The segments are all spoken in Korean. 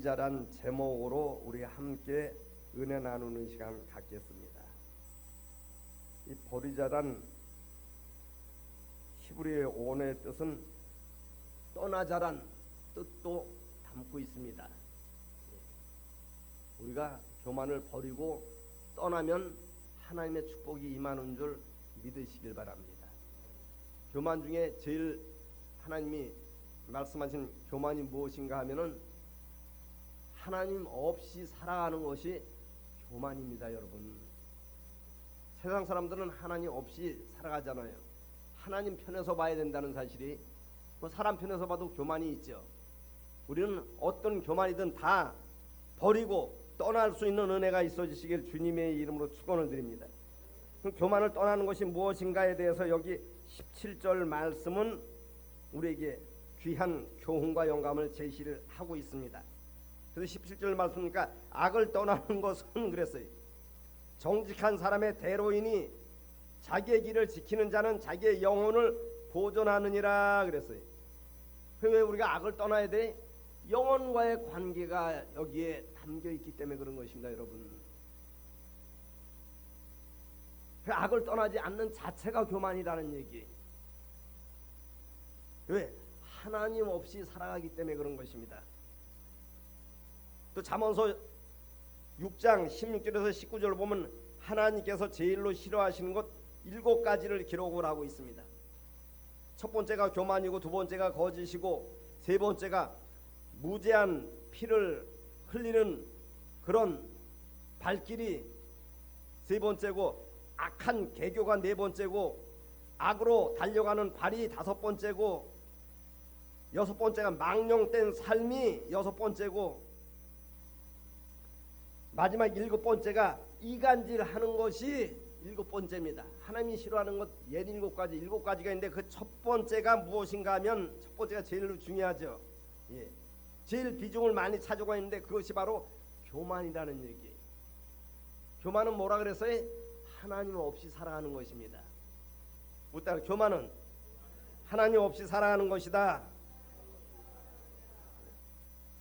버리자란 제목으로 우리 함께 은혜 나누는 시간 갖겠습니다. 이 버리자란 히브리어의 원어의 뜻은 떠나자란 뜻도 담고 있습니다. 우리가 교만을 버리고 떠나면 하나님의 축복이 임하는 줄 믿으시길 바랍니다. 교만 중에 제일 하나님이 말씀하신 교만이 무엇인가 하면은 하나님 없이 살아가는 것이 교만입니다. 여러분, 세상 사람들은 하나님 없이 살아가잖아요. 하나님 편에서 봐야 된다는 사실이 사람 편에서 봐도 교만이 있죠. 우리는 어떤 교만이든 다 버리고 떠날 수 있는 은혜가 있어지시길 주님의 이름으로 축원을 드립니다. 교만을 떠나는 것이 무엇인가에 대해서 여기 17절 말씀은 우리에게 귀한 교훈과 영감을 제시를 하고 있습니다. 그래서 17절 말씀이니까 악을 떠나는 것은 그랬어요. 정직한 사람의 대로이니 자기의 길을 지키는 자는 자기의 영혼을 보존하느니라 그랬어요. 왜 우리가 악을 떠나야 돼? 영혼과의 관계가 여기에 담겨 있기 때문에 그런 것입니다. 여러분, 악을 떠나지 않는 자체가 교만이라는 얘기. 왜? 하나님 없이 살아가기 때문에 그런 것입니다. 또 잠언서 6장 16절에서 19절 보면 하나님께서 제일로 싫어하시는 것 7가지를 기록을 하고 있습니다. 첫 번째가 교만이고, 두 번째가 거짓이고, 세 번째가 무제한 피를 흘리는 그런 발길이 세 번째고, 악한 개교가 네 번째고, 악으로 달려가는 발이 다섯 번째고, 여섯 번째가 망령된 삶이 여섯 번째고, 마지막 일곱 번째가 이간질하는 것이 일곱 번째입니다. 하나님이 싫어하는 것 17가지, 7가지가 있는데 그 첫 번째가 무엇인가 하면 첫 번째가 제일 중요하죠. 제일 비중을 많이 차지하고 있는데 그것이 바로 교만이라는 얘기. 교만은 뭐라 그랬어요? 하나님 없이 살아가는 것입니다. 묻다 교만은 하나님 없이 살아가는 것이다.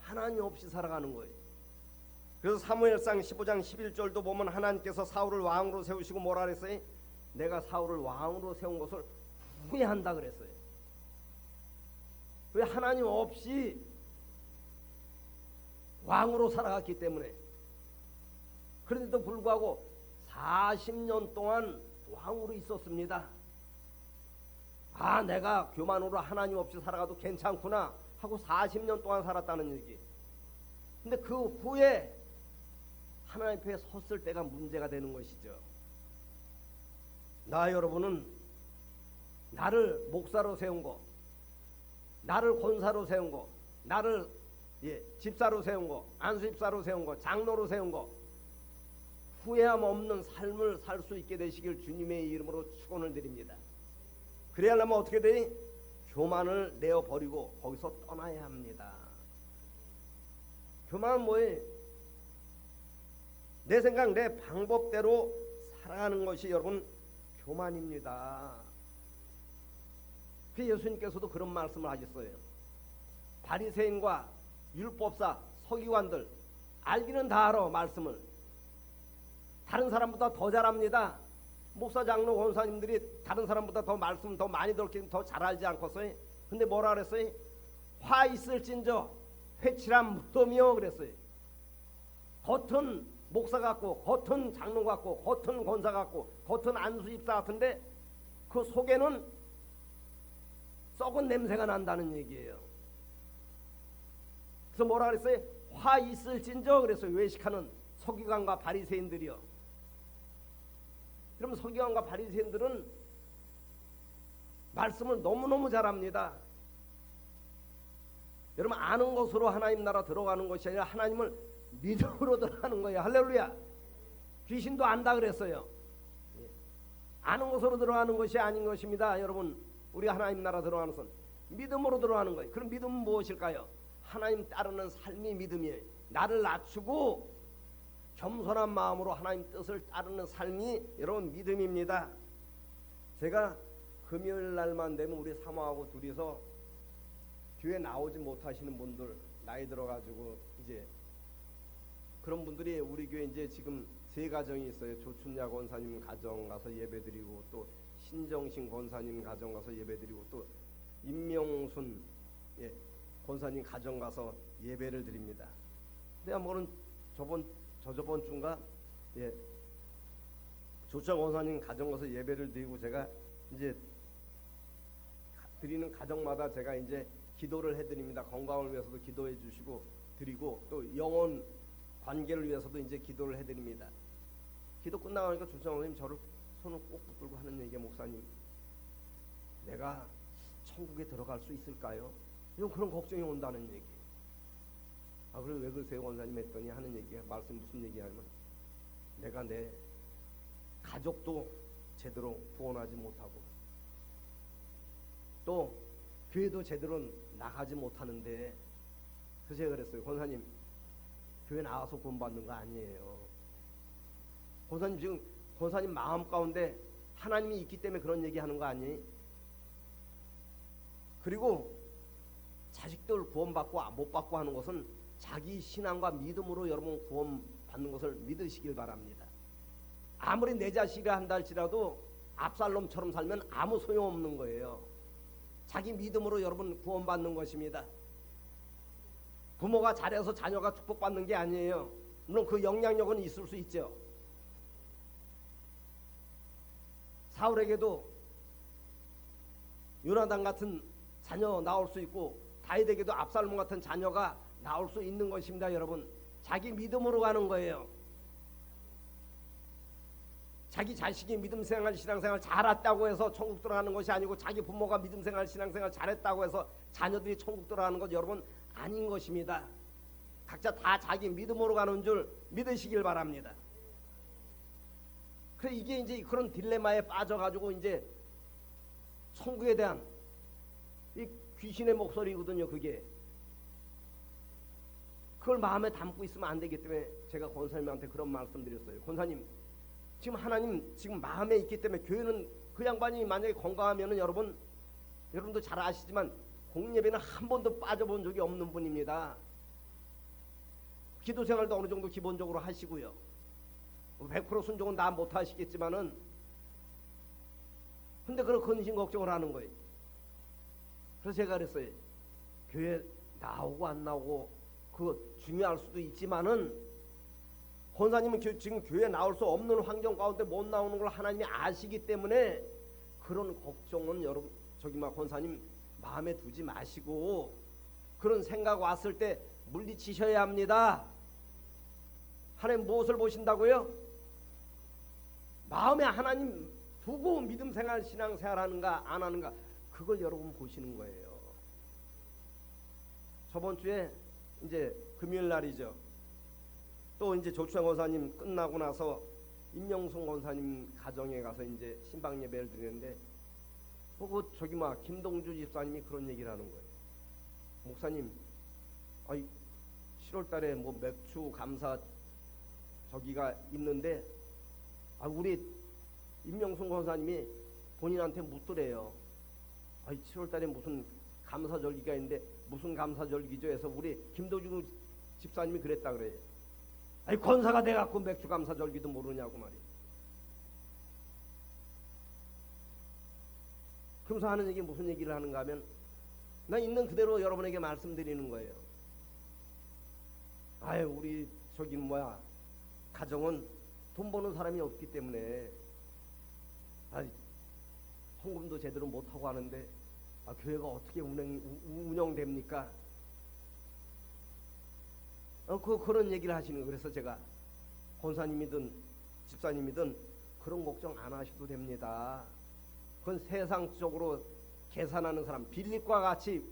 하나님 없이 살아가는 거예요. 그래서 사무엘상 15장 11절도 보면 하나님께서 사울을 왕으로 세우시고 뭐라 그랬어요? 내가 사울을 왕으로 세운 것을 후회한다 그랬어요. 왜? 하나님 없이 왕으로 살아갔기 때문에. 그런데도 불구하고 40년 동안 왕으로 있었습니다. 아, 내가 교만으로 하나님 없이 살아가도 괜찮구나 하고 40년 동안 살았다는 얘기. 근데 그 후에 하나님 앞에 섰을 때가 문제가 되는 것이죠. 나 여러분은 나를 목사로 세운 거, 나를 권사로 세운 거, 나를 집사로 세운 거, 안수집사로 세운 거, 장로로 세운 거, 후회함 없는 삶을 살 수 있게 되시길 주님의 이름으로 축원을 드립니다. 그래야만 어떻게 돼? 교만을 내어버리고 거기서 떠나야 합니다. 교만은 뭐예요? 내 생각, 내 방법대로 살아가는 것이 여러분 교만입니다. 그 예수님께서도 그런 말씀을 하셨어요. 바리새인과 율법사, 서기관들 알기는 다 알아. 말씀을 다른 사람보다 더 잘합니다. 목사, 장로, 권사님들이 다른 사람보다 더 말씀 더 많이 들었긴 더 잘 알지 않겠어요? 근데 뭐라 그랬어요? 화 있을진저 회칠한 무덤이요 그랬어요. 겉은 목사 같고, 겉은 장로 같고, 겉은 권사 같고, 겉은 안수집사 같은데 그 속에는 썩은 냄새가 난다는 얘기예요. 그래서 뭐라 그랬어요? 화 있을진저 그랬어요. 외식하는 서기관과 바리새인들이요. 그럼 서기관과 바리새인들은 말씀을 너무너무 잘합니다. 여러분, 아는 것으로 하나님 나라 들어가는 것이 아니라 하나님을 믿음으로 들어가는 거예요. 할렐루야. 귀신도 안다 그랬어요. 아는 것으로 들어가는 것이 아닌 것입니다. 여러분, 우리 하나님 나라 들어가는 것은 믿음으로 들어가는 거예요. 그럼 믿음은 무엇일까요? 하나님 따르는 삶이 믿음이에요. 나를 낮추고 겸손한 마음으로 하나님 뜻을 따르는 삶이 여러분 믿음입니다. 제가 금요일 날만 되면 우리 사모하고 둘이서 교회 나오지 못하시는 분들, 나이 들어가지고 이제 그런 분들이 우리 교회 이제 지금 세 가정이 있어요. 조춘야 권사님 가정 가서 예배드리고, 또 신정신 권사님 가정 가서 예배드리고, 또 임명순 권사님 가정 가서 예배를 드립니다. 근데 한번은 저저번 주인가 조춘야 권사님 가정 가서 예배를 드리고, 제가 이제 드리는 가정마다 제가 이제 기도를 해드립니다. 건강을 위해서도 기도해 주시고 드리고, 또 영혼 관계를 위해서도 이제 기도를 해드립니다. 기도 끝나가니까 조장님 저를 손을 꼭 붙들고 하는 얘기가, 목사님, 내가 천국에 들어갈 수 있을까요? 이런 그런 걱정이 온다는 얘기. 아, 그래 왜 그러세요 원사님 했더니 하는 얘기가, 말씀 무슨 얘기하면, 내가 내 가족도 제대로 구원하지 못하고, 또 교회도 제대로 나가지 못하는데, 그래서 제가 그랬어요. 권사님, 교회 나와서 구원받는 거 아니에요. 권사님 지금 권사님 마음 가운데 하나님이 있기 때문에 그런 얘기하는 거 아니에요? 그리고 자식들 구원받고 못 받고 하는 것은 자기 신앙과 믿음으로 여러분 구원받는 것을 믿으시길 바랍니다. 아무리 내 자식이라 한다 할지라도 압살롬처럼 살면 아무 소용없는 거예요. 자기 믿음으로 여러분 구원받는 것입니다. 부모가 잘해서 자녀가 축복받는 게 아니에요. 물론 그 영향력은 있을 수 있죠. 사울에게도 요나단 같은 자녀 나올 수 있고, 다윗에게도 압살롬 같은 자녀가 나올 수 있는 것입니다. 여러분, 자기 믿음으로 가는 거예요. 자기 자식이 믿음생활 신앙생활 잘했다고 해서 천국 들어가는 것이 아니고, 자기 부모가 믿음생활 신앙생활 잘했다고 해서 자녀들이 천국 들어가는 것 여러분 아닌 것입니다. 각자 다 자기 믿음으로 가는 줄 믿으시길 바랍니다. 그래, 이게 이제 그런 딜레마에 빠져가지고 이제 천국에 대한 이 귀신의 목소리거든요. 그게 그걸 마음에 담고 있으면 안 되기 때문에 제가 권사님한테 그런 말씀드렸어요. 권사님, 지금 하나님 지금 마음에 있기 때문에, 교회는 그 양반이 만약에 건강하면은 여러분도 잘 아시지만 공예배는 한 번도 빠져본 적이 없는 분입니다. 기도 생활도 어느 정도 기본적으로 하시고요. 100% 순종은 다 못 하시겠지만은, 근데 그런 근심 걱정을 하는 거예요. 그래서 제가 그랬어요. 교회 나오고 안 나오고 그거 중요할 수도 있지만은, 권사님은 지금 교회 나올 수 없는 환경 가운데 못 나오는 걸 하나님이 아시기 때문에 그런 걱정은 여러분 권사님 마음에 두지 마시고, 그런 생각 왔을 때 물리치셔야 합니다. 하나님 무엇을 보신다고요? 마음에 하나님 두고 믿음 생활 신앙 생활 하는가 안 하는가, 그걸 여러분 보시는 거예요. 저번 주에 이제 금요일 날이죠. 또 이제 조추양 권사님 끝나고 나서 임명순 권사님 가정에 가서 이제 신방 예배를 드리는데, 저기 김동주 집사님이 그런 얘기를 하는 거예요. 목사님, 7월달에 뭐 맥주 감사 저기가 있는데, 우리 임명순 권사님이 본인한테 묻더래요. 7월달에 무슨 감사절기가 있는데 무슨 감사절기죠? 해서 우리 김동주 집사님이 그랬다 그래요. 권사가 돼갖고 맥주 감사절기도 모르냐고 말이에요. 그러면서 하는 얘기 무슨 얘기를 하는가 하면, 나 있는 그대로 여러분에게 말씀드리는 거예요. 우리 가정은 돈 버는 사람이 없기 때문에 헌금도 제대로 못하고 하는데 교회가 어떻게 운영됩니까? 그런 얘기를 하시는 거예요. 그래서 제가 권사님이든 집사님이든 그런 걱정 안 하셔도 됩니다. 그건 세상적으로 계산하는 사람, 빌립과 같이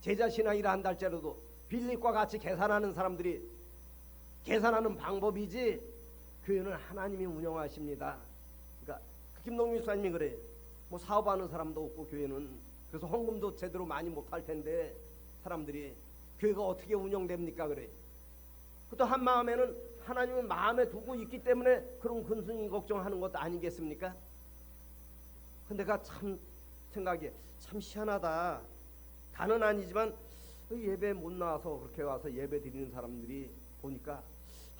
제자신앙이라 한다 할지라도 빌립과 같이 계산하는 사람들이 계산하는 방법이지, 교회는 하나님이 운영하십니다. 그러니까 김동민 목사님이 그래요. 뭐 사업하는 사람도 없고 교회는, 그래서 헌금도 제대로 많이 못할 텐데 사람들이 교회가 어떻게 운영됩니까? 그래. 또 한 마음에는 하나님은 마음에 두고 있기 때문에 그런 근심이 걱정하는 것도 아니겠습니까? 근데 내가 참 생각에 참 희한하다. 다는 아니지만 그 예배 못 나와서 그렇게 와서 예배 드리는 사람들이 보니까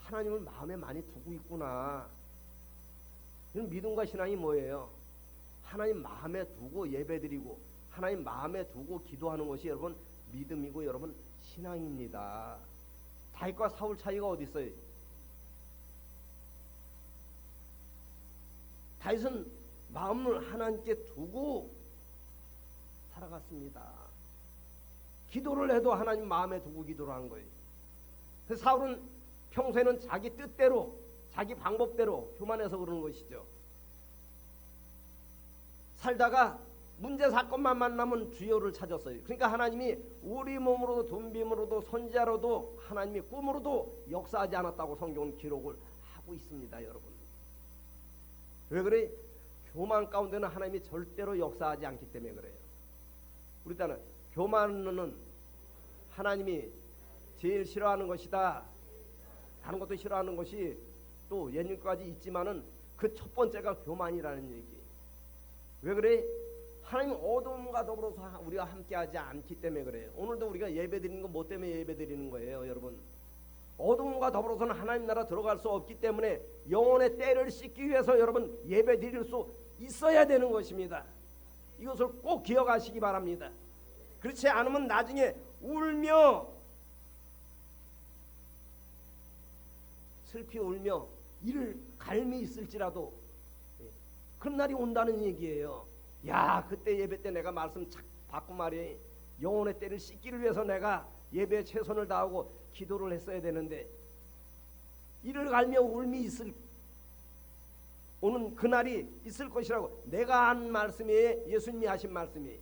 하나님을 마음에 많이 두고 있구나. 믿음과 신앙이 뭐예요? 하나님 마음에 두고 예배 드리고 하나님 마음에 두고 기도하는 것이 여러분 믿음이고 여러분 신앙입니다. 다윗과 사울 차이가 어디 있어요? 다윗은 마음을 하나님께 두고 살아갔습니다. 기도를 해도 하나님 마음에 두고 기도를 한 거예요. 그래서 사울은 평소에는 자기 뜻대로 자기 방법대로 교만해서 그러는 것이죠. 살다가 문제 사건만 만나면 주여를 찾았어요. 그러니까 하나님이 우리 몸으로도 돈빔으로도 선지자로도 하나님이 꿈으로도 역사하지 않았다고 성경은 기록을 하고 있습니다. 여러분 왜 그래? 교만 가운데는 하나님이 절대로 역사하지 않기 때문에 그래요. 우리 딸은 교만은 하나님이 제일 싫어하는 것이다. 다른 것도 싫어하는 것이 또 예님까지 있지만은 그 첫 번째가 교만이라는 얘기. 왜 그래? 하나님 어둠과 더불어서 우리가 함께하지 않기 때문에 그래요. 오늘도 우리가 예배드리는 건 뭐 때문에 예배드리는 거예요, 여러분? 어둠과 더불어서는 하나님 나라 들어갈 수 없기 때문에 영혼의 때를 씻기 위해서 여러분 예배드릴 수 있어야 되는 것입니다. 이것을 꼭 기억하시기 바랍니다. 그렇지 않으면 나중에 울며 슬피 울며 이를 갈미 있을지라도 그런 날이 온다는 얘기예요. 야, 그때 예배 때 내가 말씀 착 받고 말이에요. 영혼의 때를 씻기를 위해서 내가 예배에 최선을 다하고 기도를 했어야 되는데 이를 갈며 울미 있을 오는 그날이 있을 것이라고 내가 한 말씀이에요. 예수님이 하신 말씀이에요.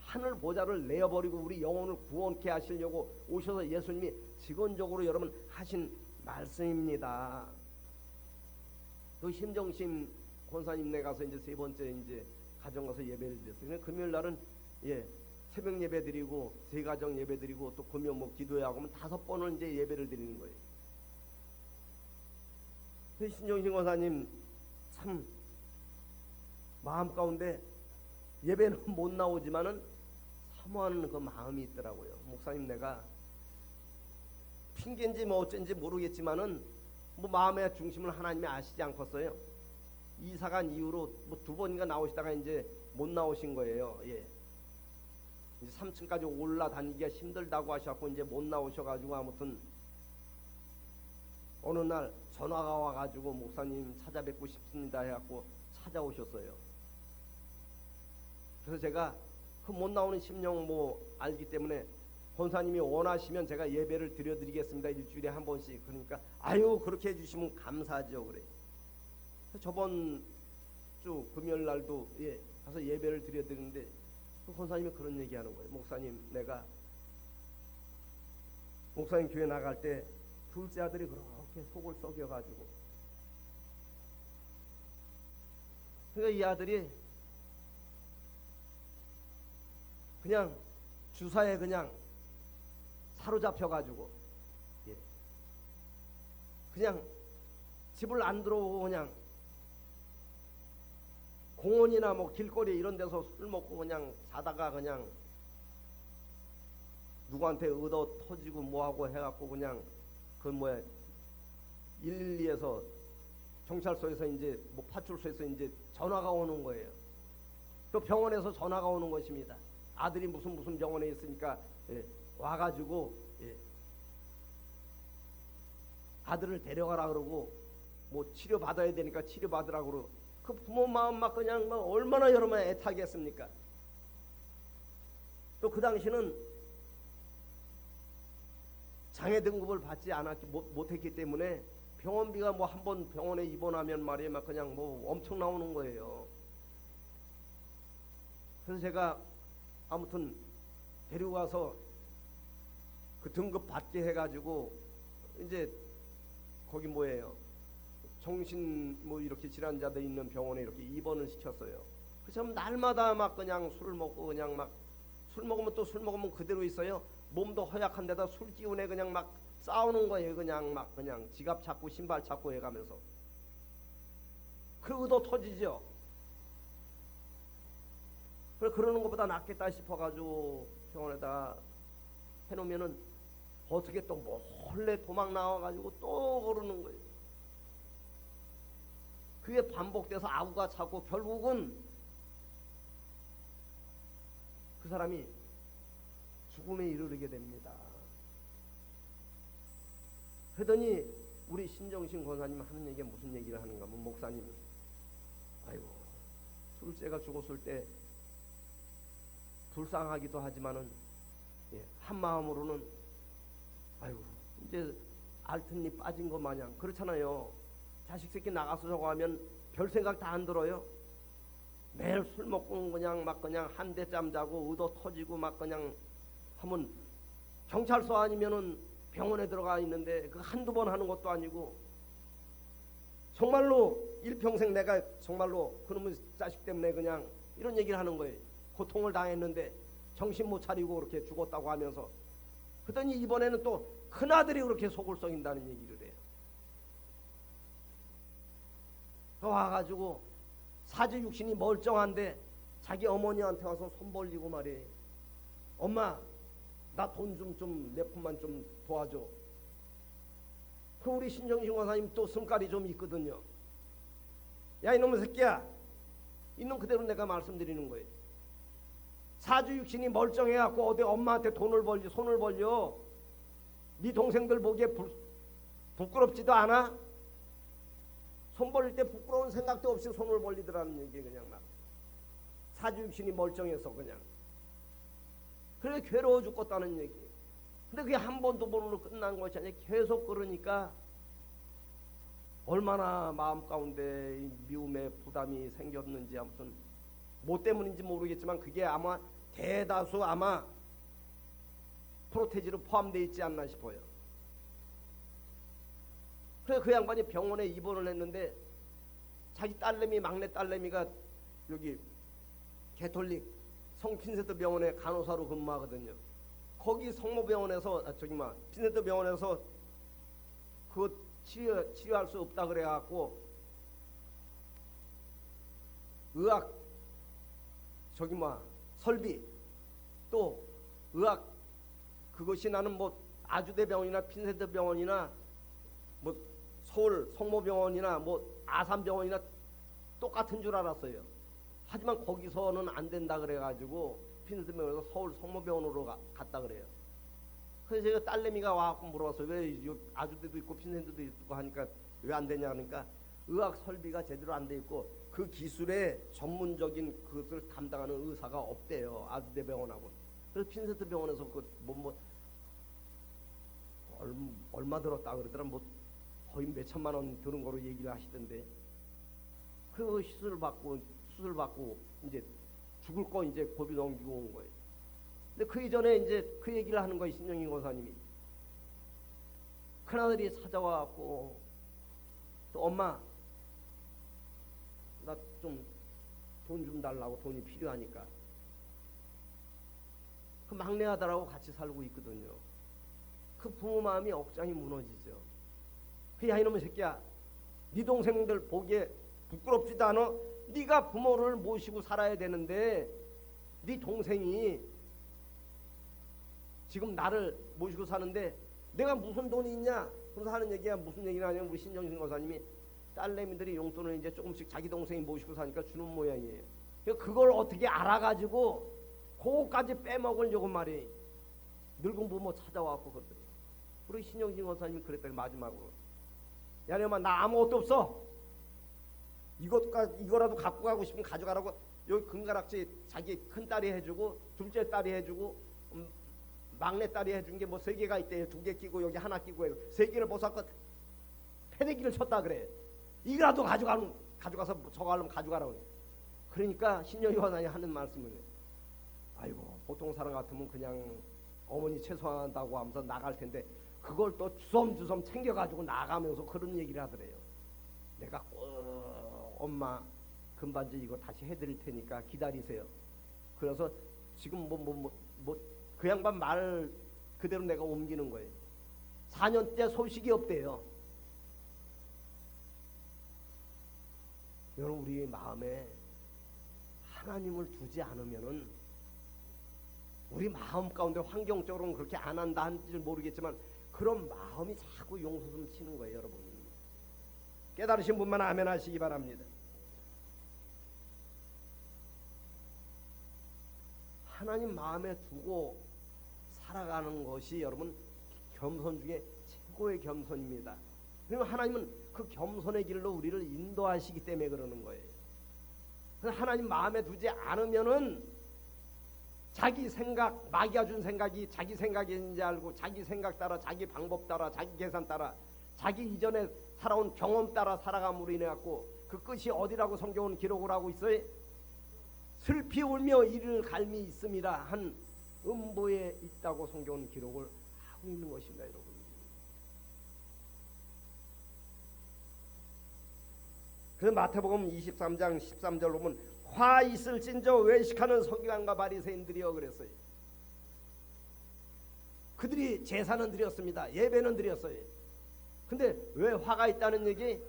하늘 보좌를 내어버리고 우리 영혼을 구원케 하시려고 오셔서 예수님이 직원적으로 여러분 하신 말씀입니다. 또 심정심 권사님네 가서 이제 세 번째 이제 가정 가서 예배를 드렸어요. 금요일 날은 새벽 예배 드리고 세 가정 예배 드리고 또 금요 뭐 기도회 하고 하면 5번을 이제 예배를 드리는 거예요. 신정신 권사님 참 마음 가운데 예배는 못 나오지만은 사모하는 그 마음이 있더라고요. 목사님 내가 핑계인지 뭐 어쩐지 모르겠지만은 뭐 마음의 중심을 하나님이 아시지 않겠어요? 이사간 이후로 뭐 2번인가 나오시다가 이제 못 나오신 거예요. 예. 이제 3층까지 올라다니기가 힘들다고 하셨고 이제 못 나오셔가지고 아무튼 어느 날 전화가 와가지고 목사님 찾아뵙고 싶습니다 해갖고 찾아오셨어요. 그래서 제가 그 못 나오는 심령 뭐 알기 때문에 권사님이 원하시면 제가 예배를 드려드리겠습니다. 일주일에 한 번씩. 그러니까 아유 그렇게 해주시면 감사하죠. 그래. 저번 주 금요일 날도 가서 예배를 드려드리는데 그 권사님이 그런 얘기하는 거예요. 목사님 내가 목사님 교회 나갈 때 둘째 아들이 그렇게 속을 썩여가지고 그러니까 이 아들이 그냥 주사에 그냥 사로잡혀가지고 그냥 집을 안 들어오고 그냥 공원이나 뭐 길거리 이런 데서 술 먹고 그냥 자다가 그냥 누구한테 얻어 터지고 뭐하고 해갖고 그냥 그 뭐야 112에서 경찰서에서 이제 뭐 파출소에서 이제 전화가 오는 거예요. 또 병원에서 전화가 오는 것입니다. 아들이 무슨 병원에 있으니까 와가지고 아들을 데려가라 그러고 뭐 치료 받아야 되니까 치료 받으라 그러고 그 부모 마음 막 그냥 막 얼마나 여러분 애타겠습니까? 또 그 당시는 장애 등급을 받지 못했기 때문에 병원비가 뭐 한 번 병원에 입원하면 말이에요 막 그냥 뭐 엄청 나오는 거예요. 그래서 제가 아무튼 데리고 가서 그 등급 받게 해가지고 이제 거기 뭐예요 정신 뭐 이렇게 질환자들 있는 병원에 이렇게 입원을 시켰어요. 그래서 날마다 막 그냥 술을 먹고 그냥 막 술 먹으면 또 술 먹으면 그대로 있어요. 몸도 허약한 데다 술 기운에 그냥 막 싸우는 거예요. 그냥 막 그냥 지갑 찾고 신발 찾고 해가면서 그러고도 터지죠. 그래 그러는 것보다 낫겠다 싶어가지고 병원에다 해놓으면은 어떻게 또 몰래 도망 나와가지고 또 그러는 거예요. 그게 반복돼서 아구가 차고 결국은 그 사람이 죽음에 이르게 됩니다. 그러더니 우리 신정신 권사님 하는 얘기가 무슨 얘기를 하는가 하면, 목사님, 아이고 둘째가 죽었을 때 불쌍하기도 하지만은 한 마음으로는 아이고 이제 알튼이 빠진 것 마냥 그렇잖아요. 자식 새끼 나가서 저거 하면 별 생각 다 안 들어요. 매일 술 먹고 그냥 막 그냥 한 대 짬 자고 의도 터지고 막 그냥 하면 경찰서 아니면은 병원에 들어가 있는데 그 한두 번 하는 것도 아니고 정말로 일평생 내가 정말로 그놈의 자식 때문에 그냥 이런 얘기를 하는 거예요. 고통을 당했는데 정신 못 차리고 그렇게 죽었다고 하면서, 그러더니 이번에는 또 큰아들이 그렇게 속을 썩인다는 얘기를 해요. 와가지고 사지육신이 멀쩡한데 자기 어머니한테 와서 손 벌리고 말해, 엄마 나 돈 좀 몇 푼만 좀 도와줘. 그 우리 신정신 권사님 또 성깔이 좀 있거든요. 야 이놈의 새끼야, 있는 그대로 내가 말씀드리는 거예요. 사주육신이 멀쩡해갖고 어디 엄마한테 돈을 벌지 손을 벌려? 네 동생들 보기에 부끄럽지도 않아? 손 벌릴 때 부끄러운 생각도 없이 손을 벌리더라는 얘기. 그냥 막 사주육신이 멀쩡해서 그냥 그래 괴로워 죽겠다는 얘기. 근데 그게 한 번 두 번으로 끝난 것이 아니라 계속 그러니까 얼마나 마음 가운데 미움의 부담이 생겼는지, 아무튼 뭐 때문인지 모르겠지만 그게 아마 대다수 아마 프로테지로 포함되어 있지 않나 싶어요. 그래서 그 양반이 병원에 입원을 했는데 자기 딸내미, 막내 딸내미가 여기 개톨릭 성핀세트 병원에 간호사로 근무하거든요. 거기 성모병원에서 핀세트 병원에서 그 치료할 수 없다 그래갖고 의학 설비 또 의학 그것이 나는 뭐 아주대 병원이나 핀세트 병원이나 뭐 서울 성모병원이나 뭐 아산병원이나 똑같은 줄 알았어요. 하지만 거기서는 안 된다 그래가지고 핀세트 병원에서 서울 성모병원으로 갔다 그래요. 그래서 제가 딸내미가 와갖고 물어봤어요. 왜 아주대도 있고 핀세트도 있고 하니까 왜 안 되냐 하니까 의학 설비가 제대로 안 돼 있고 그 기술의 전문적인 그것을 담당하는 의사가 없대요. 아주대 병원하고. 그래서 핀세트 병원에서 얼마 들었다 그러더라. 뭐 거의 몇 천만 원 드는 거로 얘기를 하시던데, 그 수술 받고 이제 죽을 거 이제 고비 넘기고 온 거예요. 근데 그 이전에 이제 그 얘기를 하는 거예요. 신정인 권사님이. 큰아들이 찾아와갖고 또 엄마 나 좀 돈 좀 달라고, 돈이 필요하니까. 그 막내 아들하고 같이 살고 있거든요. 그 부모 마음이 억장이 무너지죠. 야 이놈의 새끼야, 네 동생들 보기에 부끄럽지도 않아? 네가 부모를 모시고 살아야 되는데 네 동생이 지금 나를 모시고 사는데 내가 무슨 돈이 있냐? 그래서 하는 얘기가 무슨 얘기를 하냐면, 우리 신정신 권사님이 딸내미들이 용돈을 이제 조금씩 자기 동생이 모시고 사니까 주는 모양이에요. 그걸 어떻게 알아가지고 그거까지 빼먹으려고 말이 늙은 부모 찾아와갖고 그러더니, 우리 신정신 권사님이 그랬더니 마지막으로, 야 너 나 아무것도 없어. 이거라도 갖고 가고 싶으면 가져가라고. 여기 금가락지 자기 큰딸이 해주고 둘째 딸이 해주고 막내 딸이 해준 게 뭐 3개가 있대요. 2개 끼고 여기 하나 끼고 해서 3개를 벗었고 패대기를 쳤다 그래. 이거라도 가져가서 저거 하려면 가져가라고. 그러니까 신정신 권사님이 하는 말씀을, 아이고 보통 사람 같으면 그냥 어머니 최소한다고 하면서 나갈 텐데 그걸 또 주섬주섬 챙겨가지고 나가면서 그런 얘기를 하더래요. 내가 꼭 엄마 금반지 이거 다시 해드릴 테니까 기다리세요. 그래서 지금 그 양반 말 그대로 내가 옮기는 거예요. 4년째 소식이 없대요. 여러분, 우리 마음에 하나님을 두지 않으면은 우리 마음 가운데 환경적으로는 그렇게 안 한다 한지 모르겠지만 그런 마음이 자꾸 용솟음 치는 거예요, 여러분. 깨달으신 분만 아멘 하시기 바랍니다. 하나님 마음에 두고 살아가는 것이 여러분 겸손 중에 최고의 겸손입니다. 그리고 하나님은 그 겸손의 길로 우리를 인도하시기 때문에 그러는 거예요. 하나님 마음에 두지 않으면은 자기 생각, 마귀가 준 생각이 자기 생각인지 알고 자기 생각 따라, 자기 방법 따라, 자기 계산 따라, 자기 이전에 살아온 경험 따라 살아감으로 인해 갖고 그 끝이 어디라고 성경은 기록을 하고 있어요? 슬피 울며 이를 갈미 있음이라 한 음보에 있다고 성경은 기록을 하고 있는 것입니다, 여러분. 그래서 마태복음 23장 13절 보면 화 있을진저 외식하는 서기관과 바리새인들이여 그랬어요. 그들이 제사는 드렸습니다. 예배는 드렸어요. 근데 왜 화가 있다는 얘기?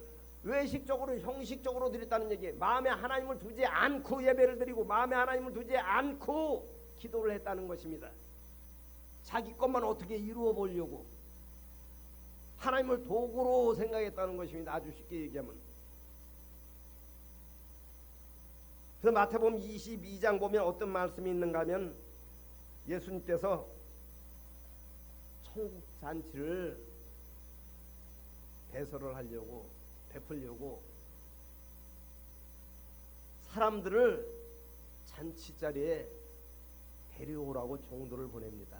외식적으로 형식적으로 드렸다는 얘기. 마음에 하나님을 두지 않고 예배를 드리고 마음에 하나님을 두지 않고 기도를 했다는 것입니다. 자기 것만 어떻게 이루어 보려고 하나님을 도구로 생각했다는 것입니다. 아주 쉽게 얘기하면. 그래서 마태복음 22장 보면 어떤 말씀이 있는가 하면 예수님께서 천국 잔치를 배설을 하려고 베풀려고 사람들을 잔치 자리에 데려오라고 종도를 보냅니다.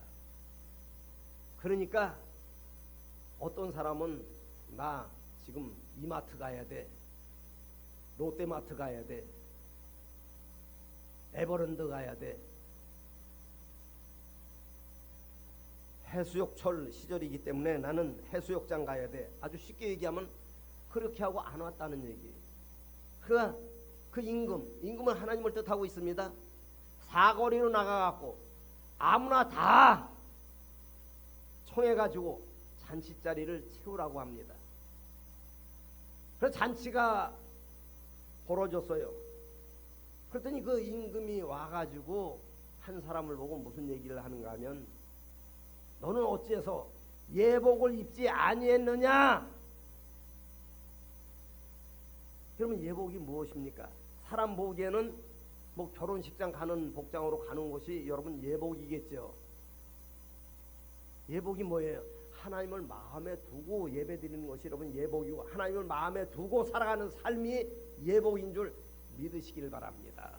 그러니까 어떤 사람은 나 지금 이마트 가야 돼, 롯데마트 가야 돼, 에버랜드 가야 돼, 해수욕철 시절이기 때문에 나는 해수욕장 가야 돼. 아주 쉽게 얘기하면 그렇게 하고 안 왔다는 얘기. 그러니까 그 임금은 하나님을 뜻하고 있습니다. 사거리로 나가갖고 아무나 다 청해가지고 잔치 자리를 채우라고 합니다. 그래서 잔치가 벌어졌어요. 그랬더니 그 임금이 와가지고 한 사람을 보고 무슨 얘기를 하는가 하면 너는 어찌해서 예복을 입지 아니했느냐? 그러면 예복이 무엇입니까? 사람 보기에는 뭐 결혼식장 가는 복장으로 가는 것이 여러분 예복이겠죠. 예복이 뭐예요? 하나님을 마음에 두고 예배드리는 것이 여러분 예복이고 하나님을 마음에 두고 살아가는 삶이 예복인 줄 믿으시길 바랍니다.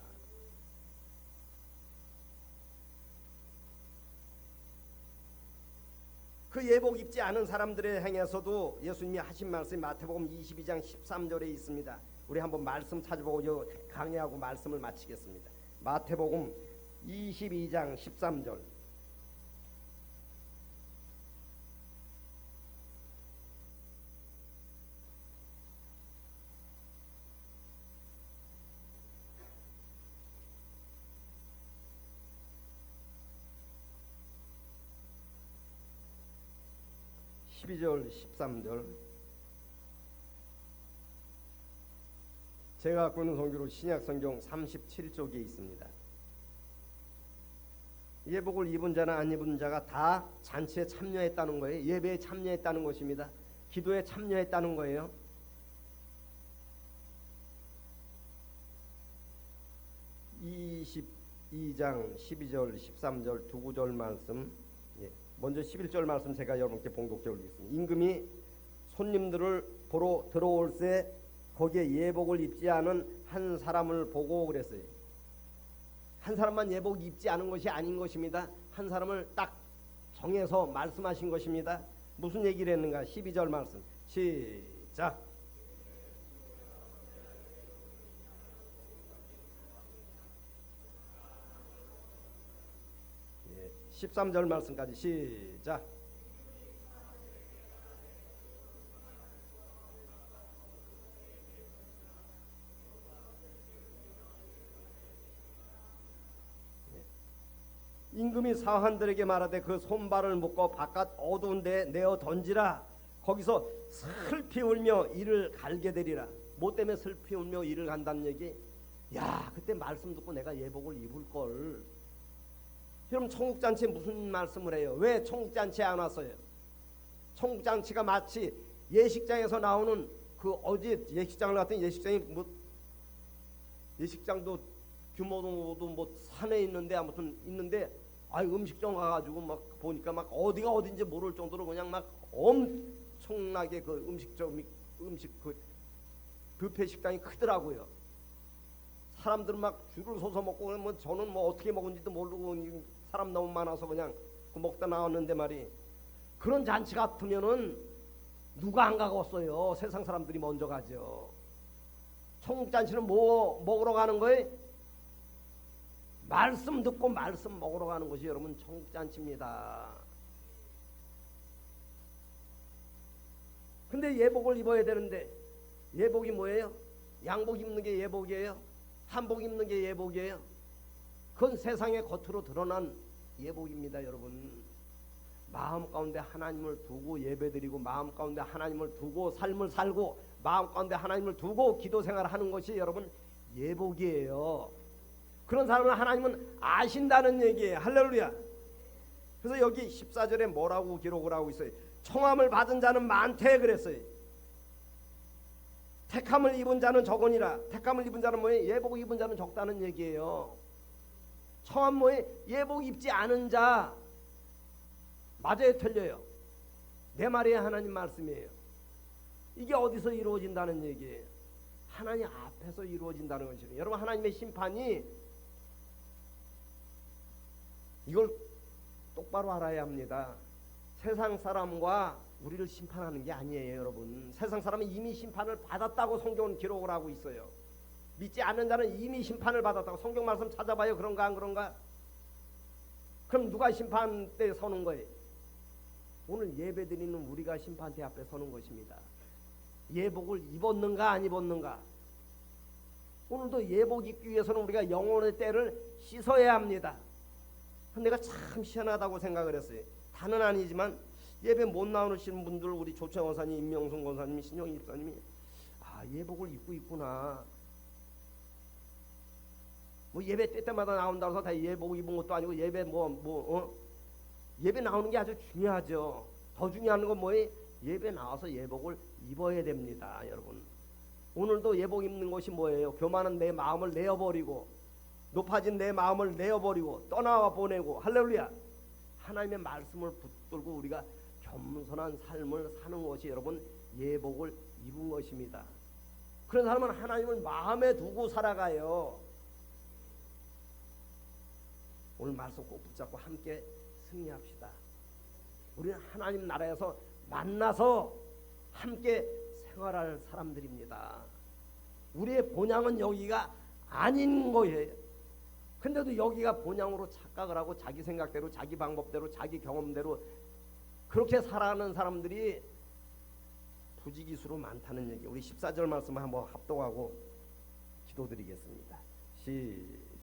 그 예복 입지 않은 사람들의 행에서도 예수님이 하신 말씀이 마태복음 22장 13절에 있습니다. 우리 한번 말씀 찾아보고 강의하고 말씀을 마치겠습니다. 마태복음 22장 13절. (12절) (13절) 제가 갖고 있는 성경으로 신약성경 37쪽에 있습니다. 예복을 입은 자나 안 입은 자가 다 잔치에 참여했다는 거예요. 예배에 참여했다는 것입니다. 기도에 참여했다는 거예요. (22장) (12절) (13절) 두 구절 말씀. 먼저 11절 말씀 제가 여러분께 봉독해 올리겠습니다. 임금이 손님들을 보러 들어올 때 거기에 예복을 입지 않은 한 사람을 보고 그랬어요. 한 사람만 예복 입지 않은 것이 아닌 것입니다. 한 사람을 딱 정해서 말씀하신 것입니다. 무슨 얘기를 했는가? 12절 말씀 시작. 13절 말씀까지 시작. 임금이 사환들에게 말하되 그 손발을 묶어 바깥 어두운 데에 내어 던지라. 거기서 슬피 울며 이를 갈게 되리라. 뭐 때문에 슬피 울며 이를 간다는 얘기? 야, 그때 말씀 듣고 내가 예복을 입을 걸. 그럼 청국잔치에 무슨 말씀을 해요? 왜 청국잔치에 안 왔어요? 청국잔치가 마치 예식장에서 나오는 그 어디 예식장을 갔더니 예식장이 뭐 예식장도 규모도 뭐 산에 있는데 아무튼 있는데 음식점 가가지고 막 보니까 막 어디가 어딘지 모를 정도로 그냥 막 엄청나게 그 음식 그 뷔페 식당이 크더라고요. 사람들은 막 줄을 서서 먹고 그러면 저는 뭐 어떻게 먹은지도 모르고 사람 너무 많아서 그냥 먹다 나왔는데 말이 그런 잔치 같으면은 누가 안 가겠어요? 세상 사람들이 먼저 가죠. 청국잔치는 뭐 먹으러 가는 거예요? 말씀 듣고 말씀 먹으러 가는 것이 여러분 청국잔치입니다. 근데 예복을 입어야 되는데 예복이 뭐예요? 양복 입는 게 예복이에요? 한복 입는 게 예복이에요? 그건 세상의 겉으로 드러난 예복입니다. 여러분 마음 가운데 하나님을 두고 예배드리고 마음 가운데 하나님을 두고 삶을 살고 마음 가운데 하나님을 두고 기도 생활하는 것이 여러분 예복이에요. 그런 사람은 하나님은 아신다는 얘기예요. 할렐루야. 그래서 여기 14절에 뭐라고 기록을 하고 있어요? 청함을 받은 자는 많대 그랬어요. 택함을 입은 자는 적으니라. 택함을 입은 자는 뭐예요? 예복 입은 자는 적다는 얘기예요. 청함 뭐예요? 예복 입지 않은 자. 맞아요, 틀려요? 내 말이 하나님 말씀이에요. 이게 어디서 이루어진다는 얘기예요? 하나님 앞에서 이루어진다는 것이에요. 여러분 하나님의 심판이 이걸 똑바로 알아야 합니다. 세상 사람과 우리를 심판하는 게 아니에요. 여러분 세상 사람은 이미 심판을 받았다고 성경은 기록을 하고 있어요. 믿지 않는 자는 이미 심판을 받았다고. 성경 말씀 찾아봐요. 그런가 안 그런가? 그럼 누가 심판대에 서는 거예요? 오늘 예배드리는 우리가 심판대 앞에 서는 것입니다. 예복을 입었는가 안 입었는가? 오늘도 예복 입기 위해서는 우리가 영혼의 때를 씻어야 합니다. 내가 참 희한하다고 생각을 했어요. 다는 아니지만 예배 못 나오시는 분들, 우리 조창 원사님, 임명순 권사님, 신영희 집사님이 예복을 입고 있구나. 뭐 예배 때마다 나온다고 해서 다 예복 입은 것도 아니고 예배 예배 나오는 게 아주 중요하죠. 더 중요한 건 뭐예요? 예배 나와서 예복을 입어야 됩니다. 여러분 오늘도 예복 입는 것이 뭐예요? 교만한 내 마음을 내어버리고 높아진 내 마음을 내어버리고 떠나와 보내고 할렐루야 하나님의 말씀을 붙들고 우리가 겸손한 삶을 사는 것이 여러분 예복을 입은 것입니다. 그런 사람은 하나님을 마음에 두고 살아가요. 오늘 말씀 꼭 붙잡고 함께 승리합시다. 우리는 하나님 나라에서 만나서 함께 생활할 사람들입니다. 우리의 본향은 여기가 아닌 거예요. 근데도 여기가 본향으로 착각을 하고 자기 생각대로 자기 방법대로 자기 경험대로 그렇게 살아가는 사람들이 부지기수로 많다는 얘기. 우리 14절 말씀 한번 합독하고 기도드리겠습니다.